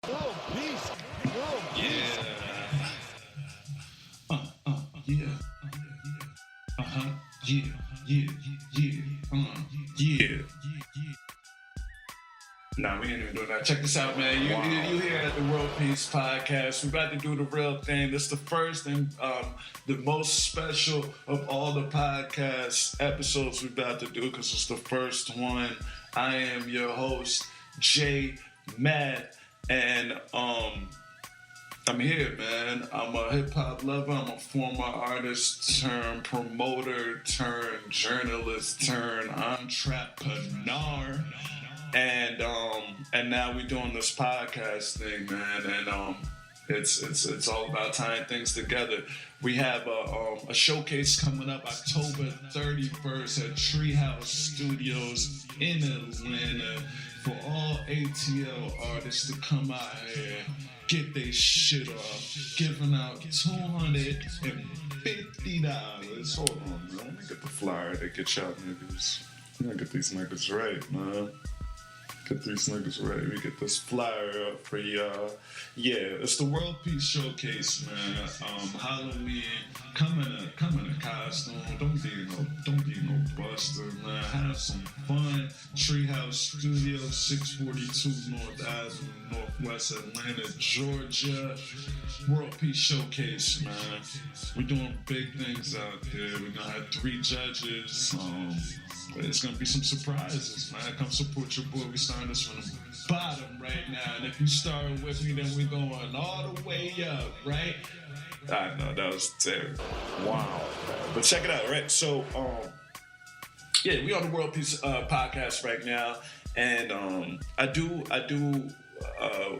World peace. World peace. Yeah. Yeah. Uh-huh. Yeah. Yeah. Yeah. Yeah. Nah, we ain't even doing that. Check this out, man. You here at the World Peace Podcast. We're about to do the real thing. This is the first and the most special of all the podcast episodes we're about to do because it's the first one. I am your host, Jay Matt, and I'm here, man. I'm a hip hop lover. I'm a former artist turned promoter turned journalist turned entrepreneur. And now we're doing this podcast thing, man, and it's all about tying things together. We have a showcase coming up October 31st at Treehouse Studios in Atlanta for all ATL artists to come out here, get their shit off, giving out $250. Hold on, man. Let me get the flyer to get y'all niggas. We gotta get these niggas right, man. Get these niggas ready. We get this flyer up for y'all. Yeah, it's the World Peace Showcase, man. Halloween. Come in a costume. Don't be no buster, man. Have some fun. Treehouse Studio, 642 North Avenue, Northwest Atlanta, Georgia. World Peace Showcase, man. We're doing big things out there. We're gonna have 3 judges. It's gonna be some surprises, man. Come support your boy. We starting this from the bottom right now, and if you start with me, then we're going all the way up, right? I know that was terrible. Wow. But check it out, right? So, yeah, we on the World Peace podcast right now, and I do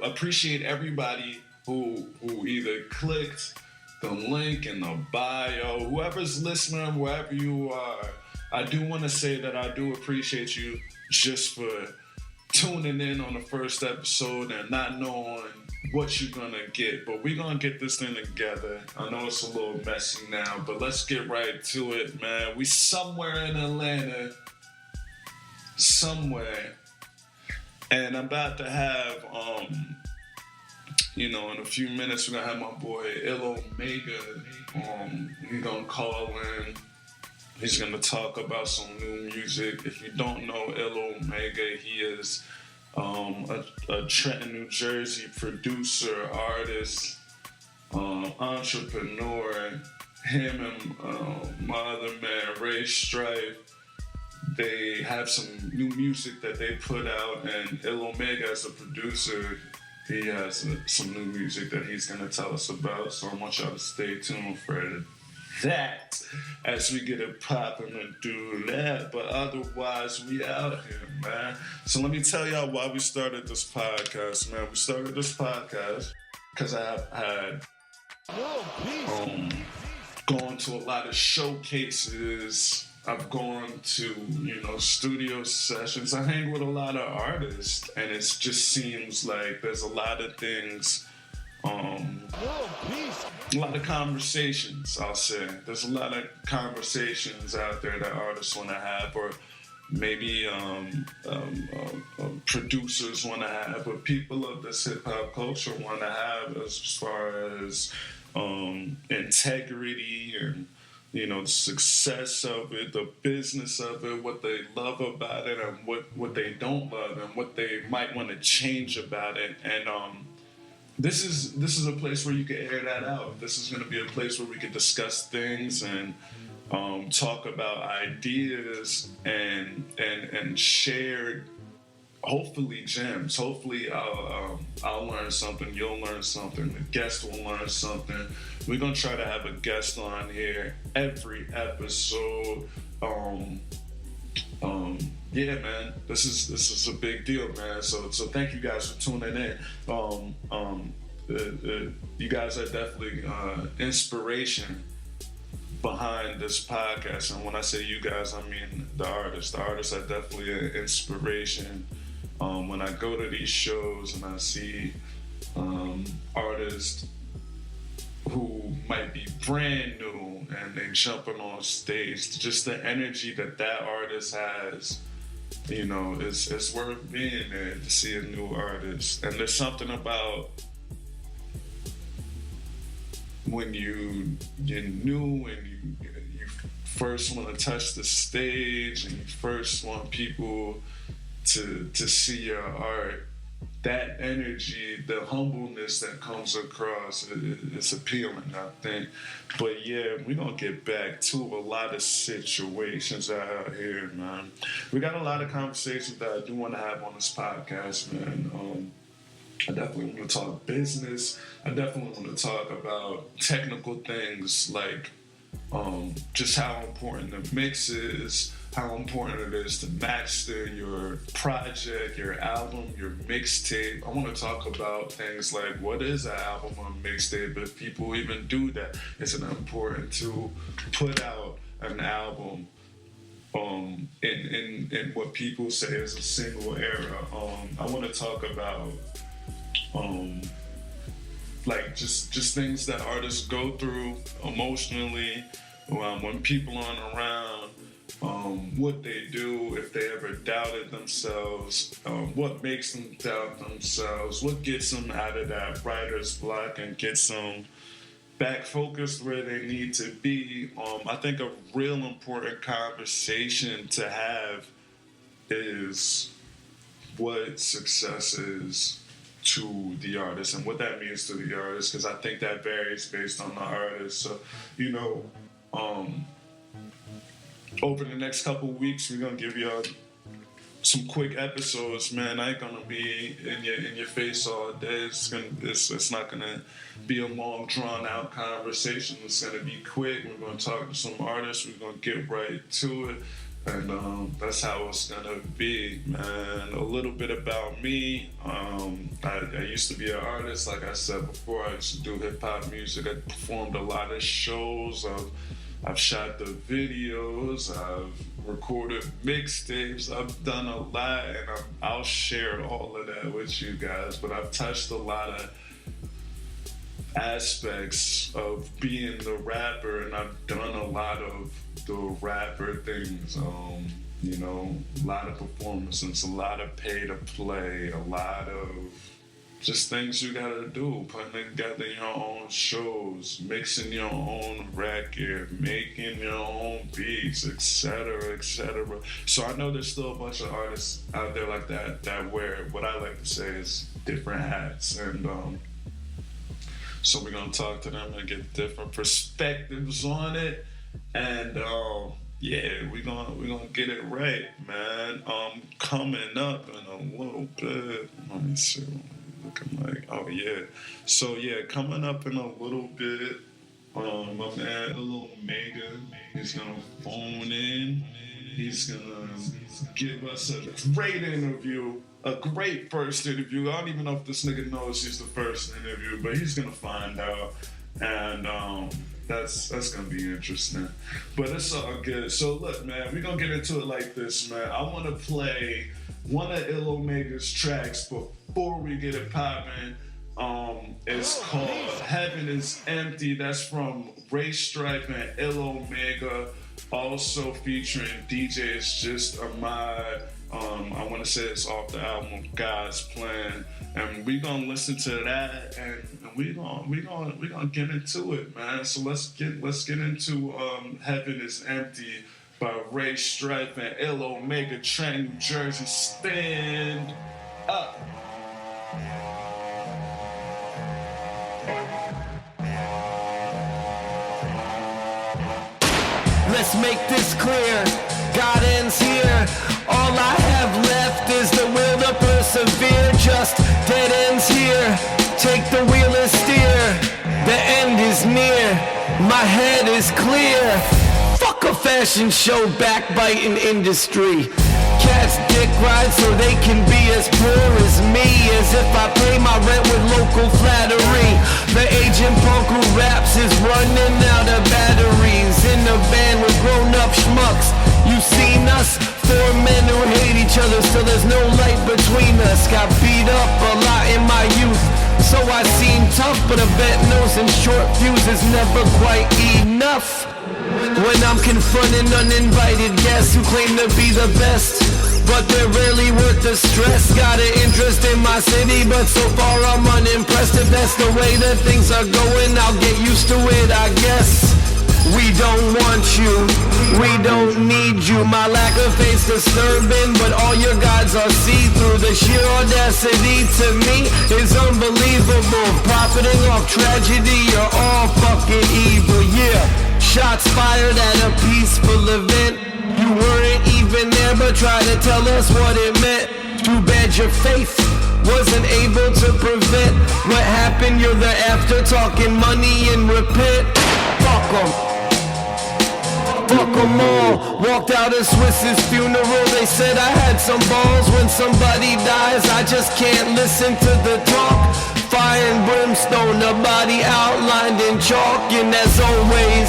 appreciate everybody who either clicked the link in the bio, whoever's listening, wherever you are. I do want to say that I do appreciate you just for tuning in on the first episode and not knowing what you're going to get. But we're going to get this thing together. I know it's a little messy now, but let's get right to it, man. We somewhere in Atlanta. Somewhere. And I'm about to have, in a few minutes, we're going to have my boy Ill Omega. He's going to call in. He's going to talk about some new music. If you don't know Ill Omega, he is a Trenton, New Jersey producer, artist, entrepreneur. Him and my other man, Ray Strife, they have some new music that they put out. And Ill Omega, as a producer, he has some new music that he's going to tell us about. So I want y'all to stay tuned for that as we get it popping and do that. But otherwise, we out here, man. So let me tell y'all why we started this podcast, man. We started this podcast because I have had gone to a lot of showcases. I've gone to, studio sessions. I hang with a lot of artists, and it just seems like there's a lot of things. A lot of conversations, I'll say. There's a lot of conversations out there that artists want to have, or maybe producers want to have, or people of this hip-hop culture want to have, as far as integrity and, the success of it, the business of it, what they love about it, and what they don't love, and what they might want to change about it. And This is a place where you can air that out. This is going to be a place where we can discuss things and talk about ideas and share, hopefully, gems. Hopefully, I'll learn something. You'll learn something. The guest will learn something. We're gonna try to have a guest on here every episode. Yeah, man, this is a big deal, man. So thank you guys for tuning in. You guys are definitely inspiration behind this podcast, and when I say you guys, I mean the artists. The artists are definitely an inspiration. When I go to these shows and I see artists who might be brand new and they jumping on stage, just the energy that artist has you know, it's worth being there to see a new artist. And there's something about when you're new and you first want to touch the stage and you first want people to see your art, that energy, the humbleness that comes across, it's appealing, I think. But yeah, we're gonna get back to a lot of situations out here, man. We got a lot of conversations that I do want to have on this podcast, man. I definitely want to talk business. I definitely want to talk about technical things like just how important the mix is, how important it is to master your project, your album, your mixtape. I want to talk about things like what is an album or mixtape, if people even do that. Is it important to put out an album in what people say is a single era? I want to talk about like just things that artists go through emotionally when people aren't around, what they do if they ever doubted themselves, what makes them doubt themselves, what gets them out of that writer's block and gets them back focused where they need to be. I think a real important conversation to have is what success is to the artist and what that means to the artist, because I think that varies based on the artist. So, you know, over the next couple weeks, we're gonna give y'all some quick episodes, man. I ain't gonna be in your face all day. It's not gonna be a long, drawn out conversation. It's gonna be quick. We're gonna talk to some artists. We're gonna get right to it. And that's how it's gonna be, man. A little bit about me. I used to be an artist, like I said before. I used to do hip hop music. I performed a lot of shows. I've shot the videos. I've recorded mixtapes. I've done a lot, and I'll share all of that with you guys. But I've touched a lot of aspects of being the rapper, and I've done a lot of the rapper things, you know, a lot of performances, a lot of pay to play, a lot of just things you gotta do, putting together your own shows, mixing your own record, making your own beats, etc., etc. So I know there's still a bunch of artists out there like that wear what I like to say is different hats, and so we're gonna talk to them and get different perspectives on it. And yeah, we're gonna get it right, man. Coming up in a little bit. Let me see what I'm looking like. Oh yeah. So yeah, coming up in a little bit. My man, a little Mega, he's gonna phone in. He's gonna give us a great interview. A great first interview. I don't even know if this nigga knows he's the first interview, but he's gonna find out. And that's gonna be interesting. But it's all good. So look, man, we're gonna get into it like this, man. I wanna play one of Ill Omega's tracks before we get it popping. It's called Heaven is Empty. That's from Ray Stripe and Ill Omega, also featuring DJ It's Just a Mod. I want to say it's off the album God's Plan, and we gonna listen to that, and we gonna get into it, man. So let's get into Heaven is Empty by Ray Stripe and Ill Omega, Trent, New Jersey. Stand up. Let's make this clear, God ends here. All I have left is the will to persevere. Just dead ends here, take the wheel and steer. The end is near, my head is clear. Fuck a fashion show, backbiting industry. Cats dick ride so they can be as poor as me. As if I pay my rent with local flattery. The agent punk who raps is running out of batteries. In a van with grown-up schmucks. You seen us? Four men who hate each other, still there's no light between us. Got beat up a lot in my youth, so I seem tough, but a vet knows in short fuse is never quite enough. When I'm confronting uninvited guests who claim to be the best, but they're rarely worth the stress. Got an interest in my city, but so far I'm unimpressed. If that's the way that things are going, I'll get used to it, I guess. We don't want you, we don't need you. My lack of faith's disturbing, but all your gods are see-through. The sheer audacity to me is unbelievable. Profiting off tragedy, you're all fucking evil, yeah. Shots fired at a peaceful event. You weren't even there, but tried to tell us what it meant. Too bad your faith wasn't able to prevent what happened. You're the after, talking money and repent. Fuck 'em. Fuck 'em all. Walked out of Swiss's funeral. They said I had some balls. When somebody dies, I just can't listen to the talk. Fire and brimstone, a body outlined in chalk. And as always,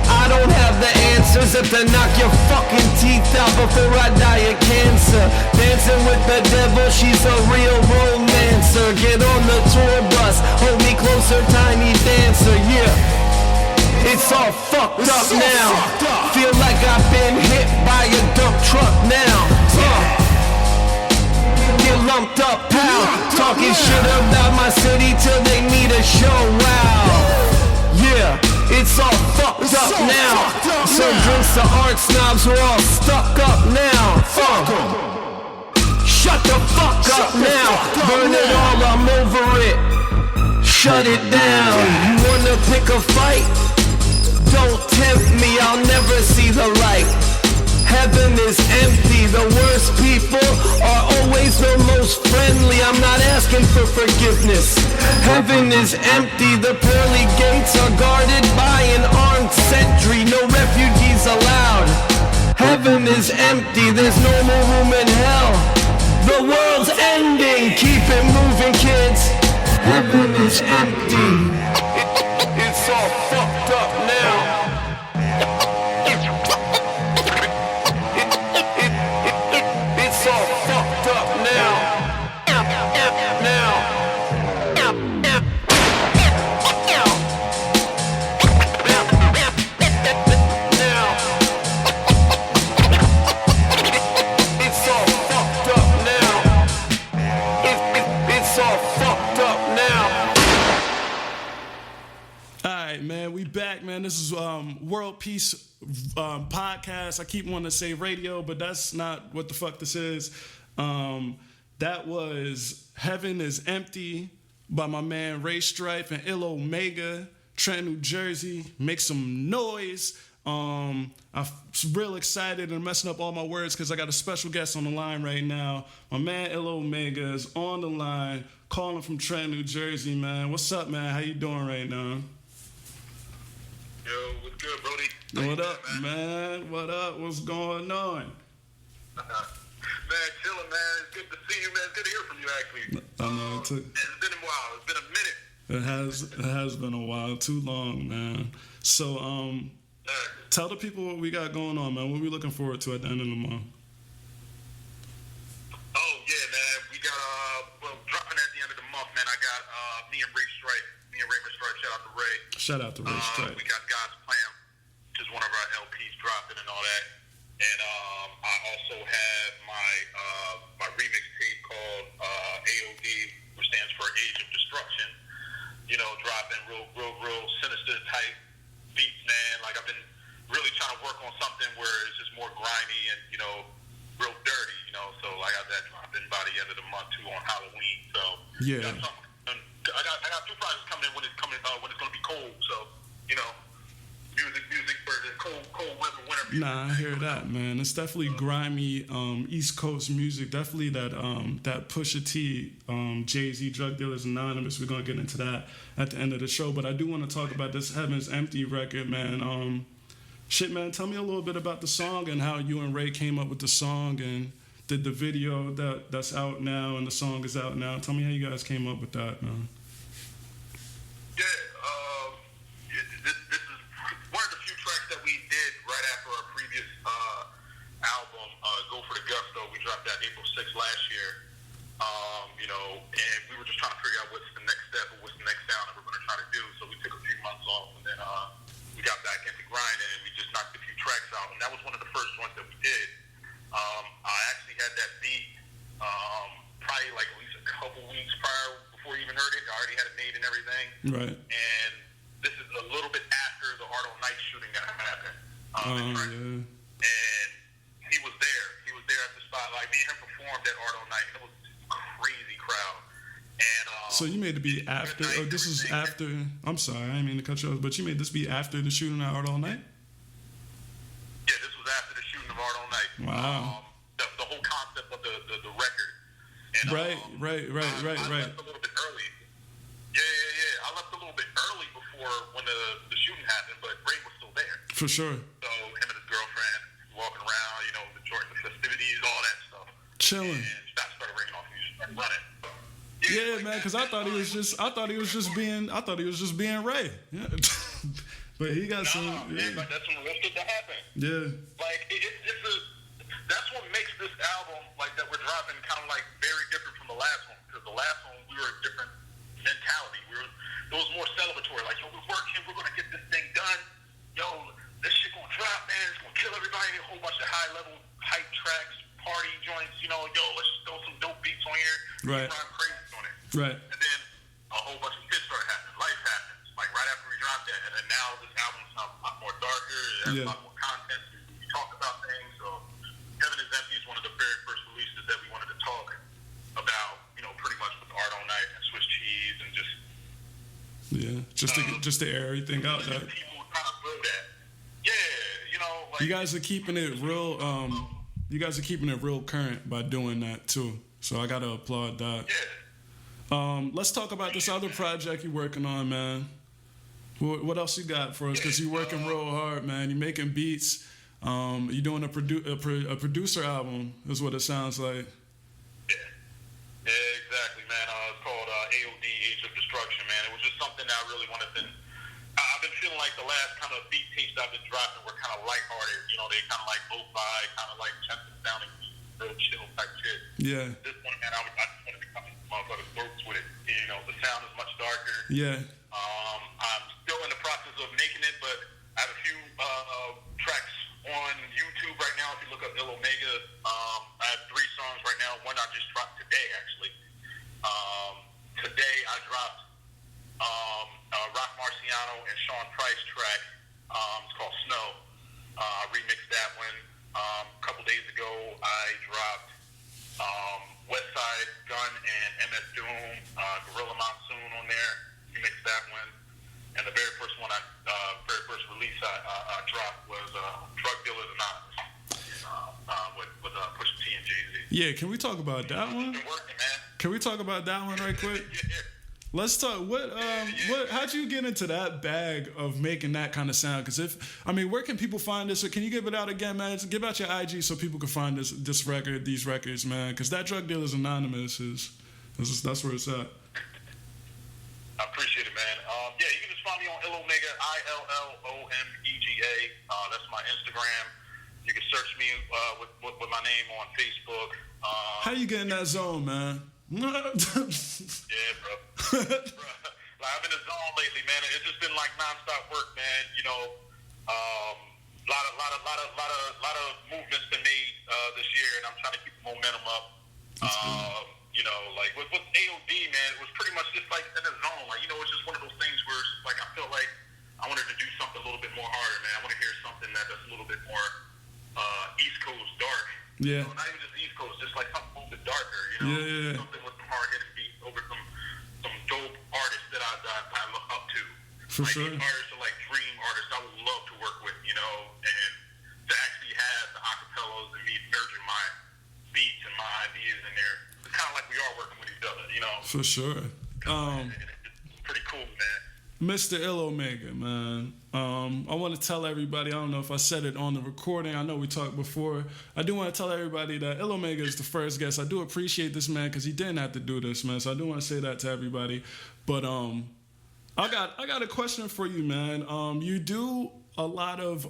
I don't have the answers. If to knock your fucking teeth out before I die of cancer. Dancing with the devil, she's a real romancer. Get on the tour bus, hold me closer, tiny dancer, yeah. It's all fucked up now. Feel like I've been hit by a dump truck now. Get lumped up, pal. Talking shit about my city till they need a show. Wow. Yeah, it's all fucked up now. Some drinks to art snobs who are all stuck up now. Shut the fuck up now. Burn it all, I'm over it. Shut it down. You wanna pick a fight? Don't tempt me, I'll never see the light. Heaven is empty, the worst people are always the most friendly. I'm not asking for forgiveness. Heaven is empty, the pearly gates are guarded by an armed sentry. No refugees allowed. Heaven is empty, there's no more room in hell. The world's ending, keep it moving, kids. Heaven is empty. It's all fucked up now. It's all fucked up now. It's all fucked up now. It's all fucked up now. Alright, man, we back, man. This is World Peace podcast. I keep wanting to say radio, but that's not what the fuck this is. That was Heaven is Empty by my man Ray Strife and Ill Omega, Trenton, New Jersey. Make some noise. I'm real excited and messing up all my words because I got a special guest on the line right now. My man Ill Omega is on the line, calling from Trenton, New Jersey, man. What's up, man? How you doing right now? Yo, what's good, Brody? What up, man? What up? What's going on? Man, chilling, man. It's good to see you, man. It's good to hear from you, actually. I know It's been a while. It's been a minute. it has been a while, too long, man. So tell the people what we got going on, man. What we looking forward to at the end of the month? Oh yeah, man. We got dropping at the end of the month, man. I got me and Ray Strife. Shout out to Ray. Shout out to Ray Strife. We got God's Plan, which is one of our LPs dropping and all that. And I also have my remix tape called AOD, which stands for Age of Destruction. You know, dropping real sinister type beats, man. Like I've been really trying to work on something where it's just more grimy and, you know, real dirty, you know. So I got that dropping by the end of the month too on Halloween. So Yeah. I got two projects coming in when it's gonna be cold. So, you know, music for the cold weather, winter music. Nah, I hear that, man. It's definitely grimy East Coast music. Definitely that Pusha T, Jay-Z, Drug Dealers Anonymous. We're gonna get into that at the end of the show. But I do want to talk about this Heaven's Empty record, man. Shit, man. Tell me a little bit about the song and how you and Ray came up with the song and did the video that's out now and the song is out now. Tell me how you guys came up with that, man. Yeah, this is one of the few tracks that we did right after our previous album, Go for the Gusto. We dropped that April 6th last year. You know, and we were just trying to figure out what's the next step or what's the next sound that we're going to try to do. So we took a few months off, and then we got back into grinding, and we just knocked a few tracks out. And that was one of the first ones that we did. I I already had it made and everything. Right. And this is a little bit after the Art on Night shooting that happened. Yeah. And he was there. He was there at the spot. Like, me and him performed at Art on Night, and it was a crazy crowd. And so you made it be after. Oh, this is after. I'm sorry, I didn't mean to cut you off, but you made this be after the shooting at Art All Night. Yeah, this was after the shooting of Art All Night. Wow. The whole concept of the record. And, Right. I left a little bit early. Yeah. I left a little bit early before when the shooting happened, but Ray was still there. For sure. So him and his girlfriend walking around, enjoying the festivities, all that stuff. Chilling. And shots started ringing off, and he just started running. Yeah, man, because I thought he was just being Ray. Yeah. But he got some. Yeah, but that's some real shit that happened. Yeah. Like that's what makes this album that we're dropping kind of very different from the last one, because the last one we were a different mentality. It was more celebratory. Like, yo, we're working, we're gonna get this thing done. Yo, this shit gonna drop, man. It's gonna kill everybody. A whole bunch of high level hype tracks, party joints. Yo, let's just throw some dope beats on here. Right. Rhyme crazy on it. Right. And then a whole bunch of shit started happening. Life happens. Like right after we dropped that, and then now this album sounds a lot more darker. It has a lot more content. We talk about things. So Heaven is Empty is one of the very first releases that we wanted to talk about. Pretty much with Art on Night and Swiss Cheese and just. Yeah, just to air everything out. People kind of feel that. Yeah, you guys are keeping it real. You guys are keeping it real current by doing that too. So I gotta applaud that. Yeah. Let's talk about this other project you're working on, man. What else you got for us? Because you're working real hard, man. You're making beats. You're doing a producer album, is what it sounds like. Yeah, exactly, man. It's called AOD, Age of Destruction, man. It was just something that I really wanted to. I've been feeling like the last kind of beat tapes I've been dropping were kind of lighthearted. They kind of like lo-fi, kind of like gentle sounding, real chill type shit. Yeah. This one, man, I just wanted to come in motherfucker's throats with it. The sound is much darker. Yeah. I'm still in the process of making it, but I have a few tracks on YouTube right now. If you look up Ill Omega, I have 3 songs right now. One I just dropped today, actually. Today I dropped Rock Marciano and Sean Price track. It's called Snow. I remixed that one. A couple days ago, I dropped Westside Gun and MS Doom, Gorilla Monsoon on there. Remixed that one. And the very first release I dropped was Drug Dealers Anonymous with Pusha T and Jay-Z. Yeah, can we talk about that one? It's been working, man. Can we talk about that one right quick? Yeah. Let's talk. How'd you get into that bag of making that kind of sound? Because where can people find this? Or can you give it out again, man? Give out your IG so people can find this record, these records, man. Because that Drug Dealers Anonymous that's where it's at. I appreciate it, man. You can just find me on Ill Omega, ILLOMEGA. That's my Instagram. You can search me with my name on Facebook. How you get in that zone, man? Yeah, bro. I've been in the zone lately, man. It's just been like nonstop work, man. Lot of movements been made this year, and I'm trying to keep the momentum up. With AOD, man, it was pretty much just like in the zone. It's just one of those things where it's like I feel like I wanted to do something a little bit more harder, man. I want to hear something that's a little bit more East Coast dark. Yeah. Not even just East Coast, just like something a little bit darker, Yeah. Something with some hard-hitting beats over some dope artists that I look up to. For sure. These artists are like dream artists I would love to work with, and to actually have the acapellas and me merging my beats and my ideas in there. It's kind of like we are working with each other, For sure. It's pretty cool, man. Mr. Ill Omega, man. I want to tell everybody, I don't know if I said it on the recording. I know we talked before. I do want to tell everybody that Ill Omega is the first guest. I do appreciate this, man, because he didn't have to do this, man. So I do want to say that to everybody. But I got a question for you, man. You do a lot of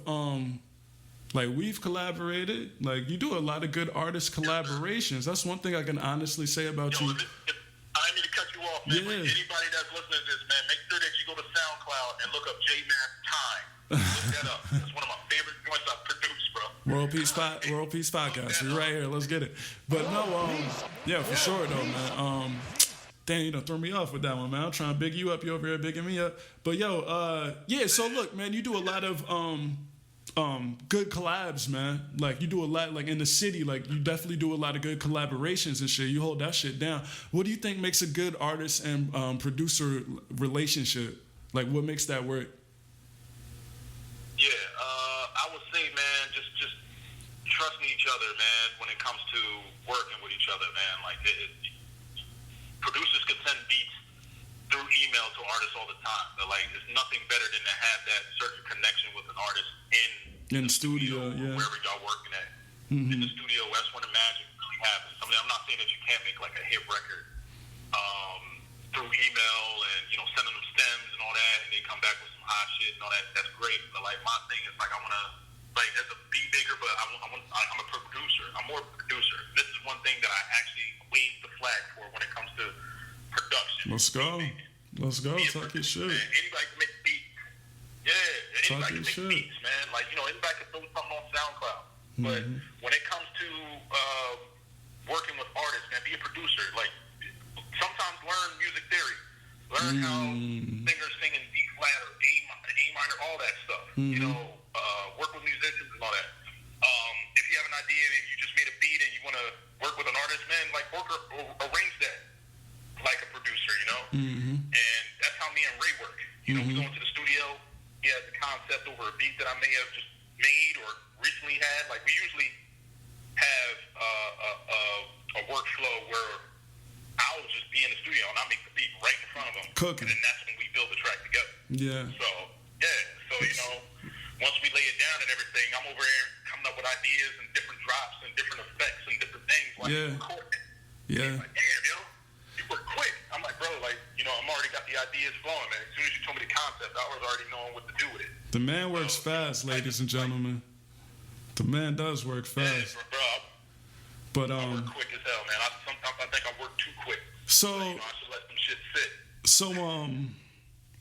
we've collaborated. You do a lot of good artist collaborations. That's one thing I can honestly say about you. I didn't mean to cut you off, man. Yeah. But anybody that's listening to this, man, make sure that you go to SoundCloud and look up J-Man's Time. Look that up. That's one of my favorite joints I've produced, bro. World Peace Podcast. We're right here. Let's get it. But no, yeah, for sure though, man. Damn, you done throw me off with that one, man. I'm trying to big you up. You over here bigging me up. But yo, yeah. So look, man, you do a lot of good collabs, man. Like you do a lot, like in the city. Like you definitely do a lot of good collaborations and shit. You hold that shit down. What do you think makes a good artist and producer relationship? Like what makes that work? Yeah, I would say, man, just trusting each other, man. When it comes to working with each other, man. Like producers could send beats through email to artists all the time. But like, there's nothing better than to have that certain connection with an artist in the studio, yeah. Wherever y'all working at. In the studio, that's when the magic really happens. I mean, I'm not saying that you can't make like a hit record through email and sending them stems and all that, and they come back with some hot shit and all that. That's great. But like, my thing is like, I want to like as a beat maker, but I'm a producer. I'm more of a producer. This is one thing that I actually wave the flag for when it comes to production. Let's go. Let's go. Talk your shit. Man. Anybody can make beats. Yeah, anybody can make beats, man. Like, anybody can throw something on SoundCloud. But when it comes to working with artists, man, be a producer. Like, sometimes learn music theory. Learn how singers sing in D flat or A minor, all that stuff. Work with musicians and all that. If you have an idea and you just made a beat and you want to work with an artist, man, like arrange that like a producer, And that's how me and Ray work. We go into the studio. He has the concept over a beat that I may have just made or recently had. Like we usually have a workflow where I'll just be in the studio and I make the beat right in front of him, cooking, and then that's when we build the track together. Yeah. So once we lay it down and everything, I'm over here coming up with ideas and different drops and different effects and different things. Like, yeah. Like, damn, you work quick. I'm like, bro, like, I'm already got the ideas flowing, man. As soon as you told me the concept, I was already knowing what to do with it. The man works fast, ladies and gentlemen. The man does work fast. Yeah, bro. But I work quick as hell, man. Sometimes I think I work too quick. So I should let some shit sit. So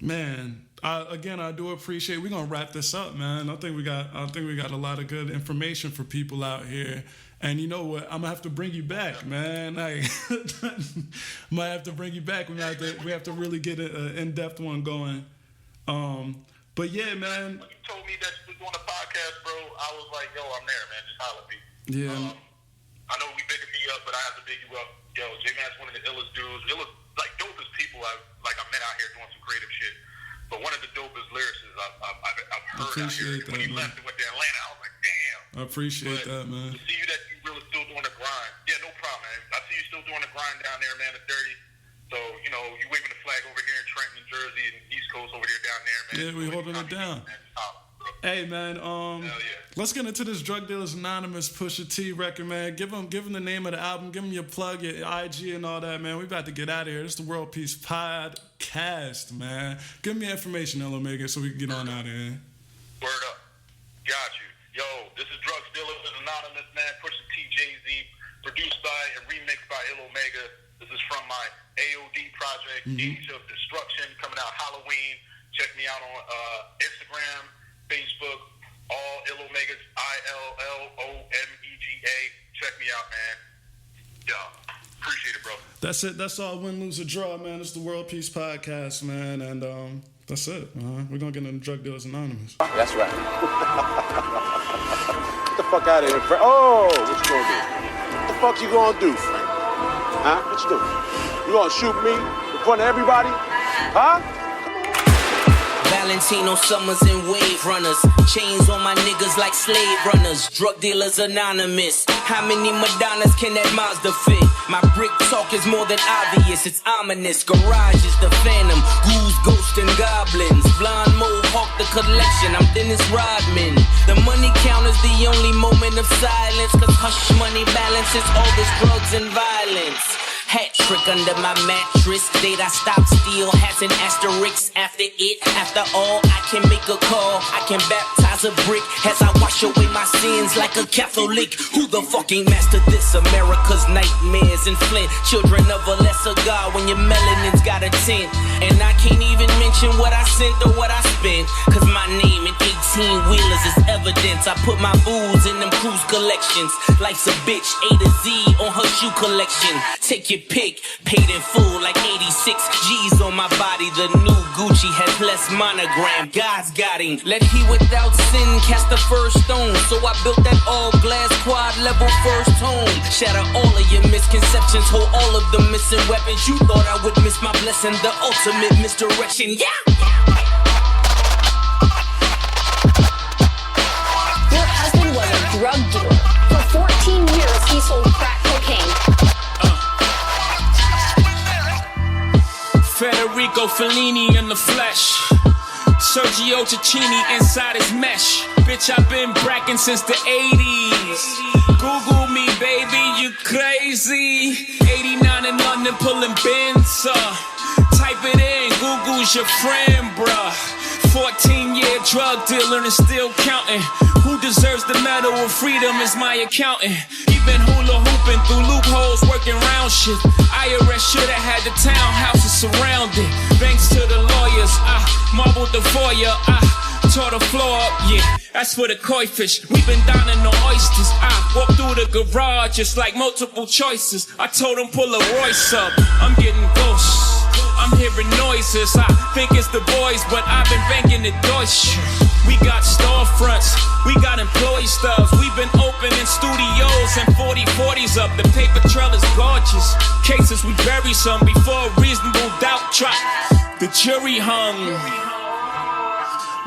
man, I do appreciate. We're gonna wrap this up, man. I think we got a lot of good information for people out here. And you know what? I'm gonna have to bring you back, man. I might have to bring you back. We have to really get an in-depth one going. But yeah, man. When you told me that you was doing a podcast, bro, I was like, yo, I'm there, man. Just holler at me. Yeah. I know we bigging me up, but I have to big you up. Yo, J-Man's one of the illest dudes. Like dopest people I've met out here doing some creative shit. But one of the dopest lyricists I've heard out here. When he left and went to Atlanta, I was like, damn. I appreciate that, man. To see you that you really still doing the grind. Yeah, no problem, man. I see you still doing the grind down there, man, at 30. So, you waving the flag over here in Trenton, New Jersey, and East Coast over here down there, man. Yeah, we holding it down. Hey, man, let's get into this Drug Dealers Anonymous Pusha T record, man. Give him the name of the album. Give him your plug, your IG, and all that, man. We about to get out of here. This is the World Peace Podcast, man. Give me information, L Omega, so we can get on out of here. Word up. Got you. Yo, this is Drug Dealers Anonymous, man. Pusha T, Jay-Z, produced by and remixed by L Omega. This is from my AOD project, Age of Destruction, coming out Halloween. Check me out on Instagram, Facebook, all Ill Omegas, ILLOMEGA. Check me out, man. Yeah, appreciate it, bro. That's it. That's all. Win, lose, or draw, man. It's the World Peace Podcast, man. And that's it. We're going to get into Drug Dealers Anonymous. That's right. Get the fuck out of here, Frank. Oh, what you going to do? What the fuck you going to do, Frank? Huh? What you doing? You going to shoot me in front of everybody? Huh? Valentino Summers and Wave Runners. Chains on my niggas like slave runners. Drug Dealers Anonymous. How many Madonnas can that Mazda fit? My brick talk is more than obvious. It's ominous. Garage is the phantom. Ghouls, ghosts, and goblins. Blonde mohawk, the collection. I'm Dennis Rodman. The money count is the only moment of silence. Cause hush money balances all this drugs and violence. Hat trick under my mattress. Date I stop steal has an asterisk after it. After all, I can make a call. I can baptize a brick as I wash away my sins like a Catholic. Who the fucking master this? America's nightmares and Flint. Children of a lesser God when your melanin's got a tint. And I can't even mention what I sent or what I spent. Cause my name in 8 18-wheelers is evidence. I put my booze in them cruise collections. Life's a bitch, A to Z on her shoe collection. Take your pick, paid in full like 86 G's on my body. The new Gucci has less monogram. God's got him. Let he without sin cast the first stone. So I built that all-glass quad level first home. Shatter all of your misconceptions, hold all of the missing weapons. You thought I would miss my blessing, the ultimate misdirection. Yeah! Your husband was a drug dealer. For 14 years, he sold crack cocaine. Federico Fellini in the flesh. Sergio Cicchini inside his mesh. Bitch, I've been bracking since the 80s. Google me, baby, you crazy. 89 in London, pulling bins up. Type it in, Google's your friend, bruh. 14-year drug dealer and still counting. Who deserves the medal of freedom is my accountant. Even hula hooping through loopholes, working round shit. IRS should've had the townhouses surrounded. Thanks to the lawyers, I marbled the foyer. I tore the floor up, yeah, that's for the koi fish. We've been dining on oysters. I walked through the garage just like multiple choices. I told them pull a Royce up. I'm getting ghosts. I'm hearing noises, I think it's the boys, but I've been banking the Deutsche. We got storefronts, we got employee stubs. We've been opening studios and 40/40s up. The paper trail is gorgeous. Cases, we bury some before reasonable doubt trot. The jury hung.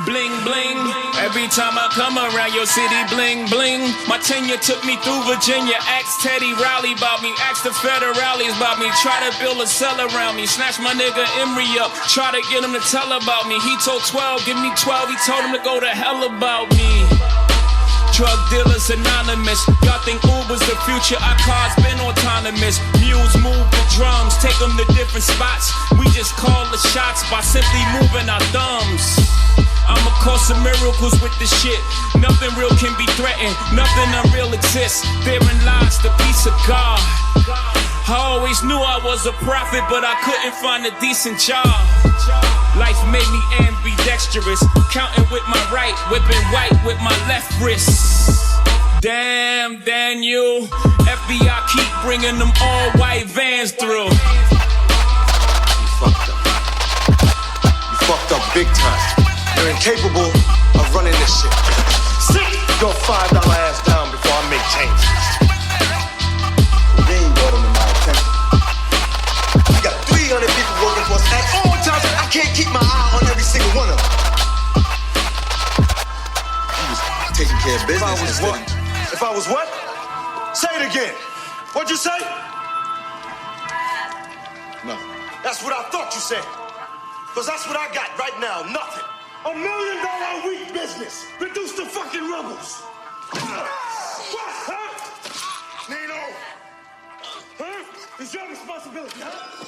Bling bling, every time I come around your city, bling bling. My tenure took me through Virginia. Ask Teddy Riley about me, ask the federales about me. Try to build a cell around me, snatch my nigga Emery up. Try to get him to tell about me. He told 12, give me 12. He told him to go to hell about me. Drug dealers anonymous. Y'all think Uber's the future? Our cars been autonomous. Mules move the drums, take them to different spots. We just call the shots by simply moving our thumbs. I'm a course of miracles with this shit. Nothing real can be threatened, nothing unreal exists. Therein lies the peace of God. I always knew I was a prophet, but I couldn't find a decent job. Life made me ambidextrous, counting with my right, whipping white with my left wrist. Damn, Daniel, FBI keep bringing them all white vans through. You fucked up. You fucked up big time. You're incapable of running this shit. Sit your $5 ass down before I make changes. Codeine brought him to my attention. We got 300 people working for us at all times. I can't keep my eye on every single one of them. He was taking care of business. If I was what? If I was what? Say it again. What'd you say? Nothing. That's what I thought you said. Because that's what I got right now. Nothing. $1 million a week business. Reduce the fucking rebels. What, huh? Nino? Huh? It's your responsibility, huh?